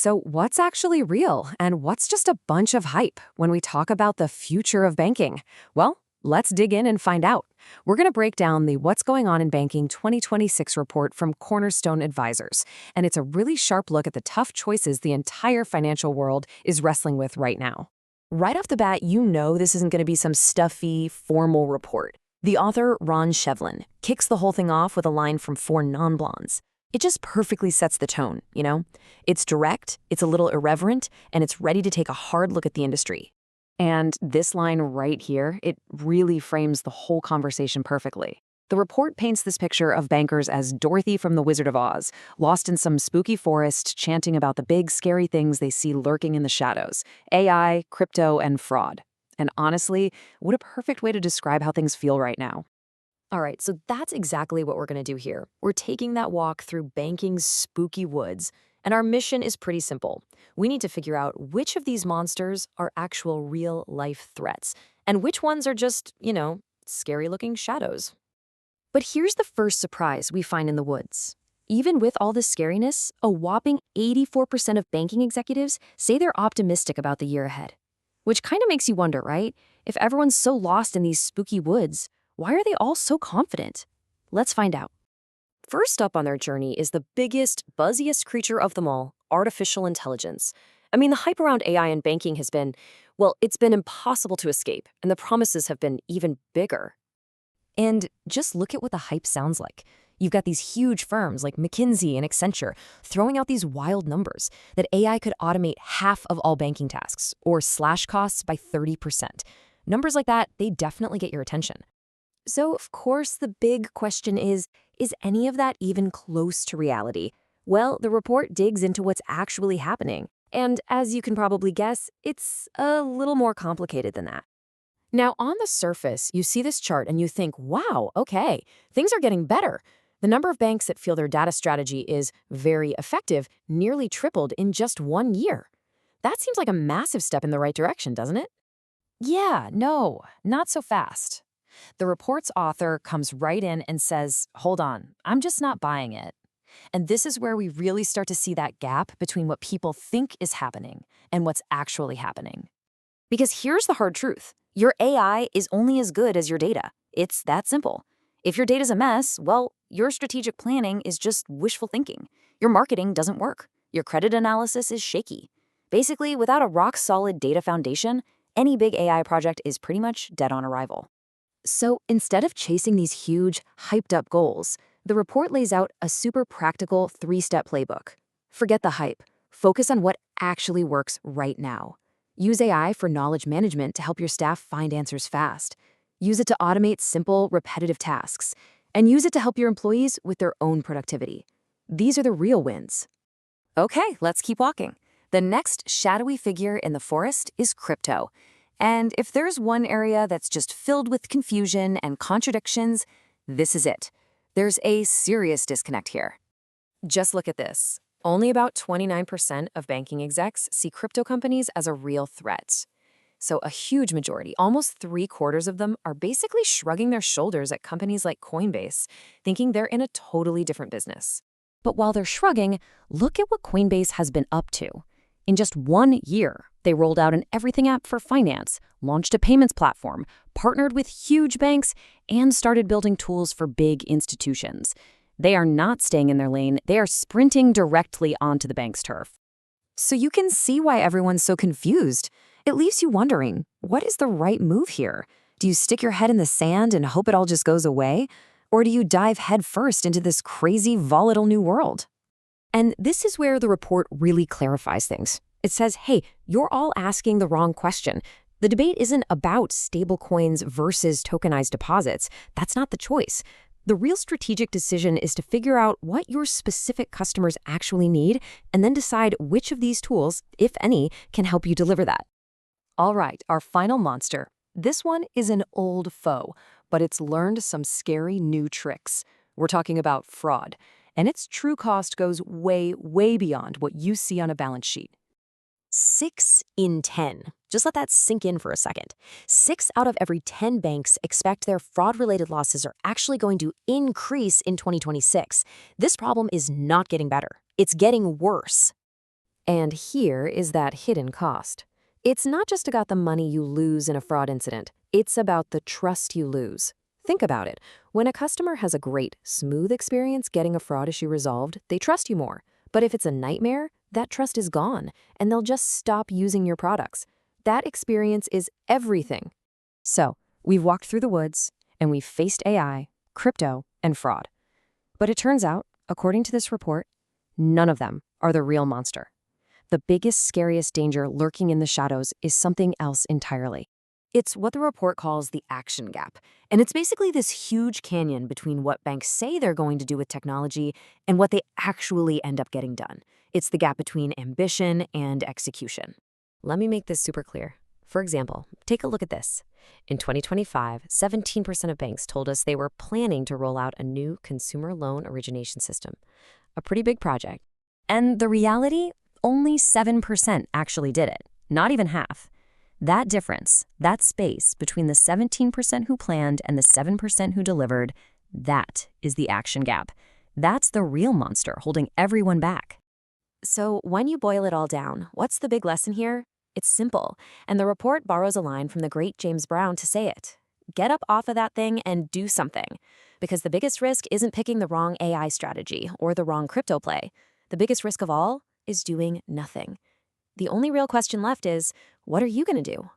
So, what's actually real and what's just a bunch of hype when we talk about the future of banking? Well, let's dig in and find out. We're going to break down the What's Going On in Banking 2026 report from Cornerstone Advisors. And it's a really sharp look at the tough choices the entire financial world is wrestling with right now. Right off the bat, you know this isn't going to be some stuffy, formal report. The author, Ron Shevlin, kicks the whole thing off with a line from Four Non-Blondes. It just perfectly sets the tone, you know? It's direct, it's a little irreverent, and it's ready to take a hard look at the industry. And this line right here, it really frames the whole conversation perfectly. The report paints this picture of bankers as Dorothy from The Wizard of Oz, lost in some spooky forest, chanting about the big, scary things they see lurking in the shadows: AI, crypto, and fraud. And honestly, what a perfect way to describe how things feel right now. All right, so that's exactly what we're going to do here. We're taking that walk through banking's spooky woods, and our mission is pretty simple. We need to figure out which of these monsters are actual real-life threats, and which ones are just, scary-looking shadows. But here's the first surprise we find in the woods. Even with all this scariness, a whopping 84% of banking executives say they're optimistic about the year ahead. Which kind of makes you wonder, right? If everyone's so lost in these spooky woods, why are they all so confident? Let's find out. First up on their journey is the biggest, buzziest creature of them all, artificial intelligence. I mean, the hype around AI in banking has been, well, it's been impossible to escape, and the promises have been even bigger. And just look at what the hype sounds like. You've got these huge firms like McKinsey and Accenture throwing out these wild numbers that AI could automate half of all banking tasks or slash costs by 30%. Numbers like that, they definitely get your attention. So, of course, the big question is any of that even close to reality? Well, the report digs into what's actually happening. And as you can probably guess, it's a little more complicated than that. Now, on the surface, you see this chart and you think, wow, okay, things are getting better. The number of banks that feel their data strategy is very effective nearly tripled in just 1 year. That seems like a massive step in the right direction, doesn't it? Yeah, no, not so fast. The report's author comes right in and says, hold on, I'm just not buying it. And this is where we really start to see that gap between what people think is happening and what's actually happening. Because here's the hard truth. Your AI is only as good as your data. It's that simple. If your data's a mess, well, your strategic planning is just wishful thinking. Your marketing doesn't work. Your credit analysis is shaky. Basically, without a rock-solid data foundation, any big AI project is pretty much dead on arrival. So instead of chasing these huge, hyped-up goals, the report lays out a super practical 3-step playbook. Forget the hype. Focus on what actually works right now. Use AI for knowledge management to help your staff find answers fast. Use it to automate simple, repetitive tasks. And use it to help your employees with their own productivity. These are the real wins. Okay, let's keep walking. The next shadowy figure in the forest is crypto. And if there's one area that's just filled with confusion and contradictions, this is it. There's a serious disconnect here. Just look at this. Only about 29% of banking execs see crypto companies as a real threat. So a huge majority, almost 3/4 of them, are basically shrugging their shoulders at companies like Coinbase, thinking they're in a totally different business. But while they're shrugging, look at what Coinbase has been up to. In just 1 year, they rolled out an everything app for finance, launched a payments platform, partnered with huge banks, and started building tools for big institutions. They are not staying in their lane, they are sprinting directly onto the bank's turf. So you can see why everyone's so confused. It leaves you wondering, what is the right move here? Do you stick your head in the sand and hope it all just goes away? Or do you dive headfirst into this crazy, volatile new world? And this is where the report really clarifies things. It says, hey, you're all asking the wrong question. The debate isn't about stablecoins versus tokenized deposits. That's not the choice. The real strategic decision is to figure out what your specific customers actually need and then decide which of these tools, if any, can help you deliver that. All right, our final monster. This one is an old foe, but it's learned some scary new tricks. We're talking about fraud, and its true cost goes way, way beyond what you see on a balance sheet. 6 in 10. Just let that sink in for a second. 6 out of every 10 banks expect their fraud-related losses are actually going to increase in 2026. This problem is not getting better. It's getting worse. And here is that hidden cost. It's not just about the money you lose in a fraud incident, it's about the trust you lose. Think about it. When a customer has a great, smooth experience getting a fraud issue resolved, they trust you more. But if it's a nightmare, that trust is gone, and they'll just stop using your products. That experience is everything. So, we've walked through the woods, and we've faced AI, crypto, and fraud. But it turns out, according to this report, none of them are the real monster. The biggest, scariest danger lurking in the shadows is something else entirely. It's what the report calls the action gap, and it's basically this huge canyon between what banks say they're going to do with technology and what they actually end up getting done. It's the gap between ambition and execution. Let me make this super clear. For example, take a look at this. In 2025, 17% of banks told us they were planning to roll out a new consumer loan origination system. A pretty big project. And the reality? Only 7% actually did it, not even half. That difference, that space between the 17% who planned and the 7% who delivered, that is the action gap. That's the real monster holding everyone back. So when you boil it all down, what's the big lesson here? It's simple, and the report borrows a line from the great James Brown to say it. Get up off of that thing and do something. Because the biggest risk isn't picking the wrong AI strategy or the wrong crypto play. The biggest risk of all is doing nothing. The only real question left is, what are you going to do?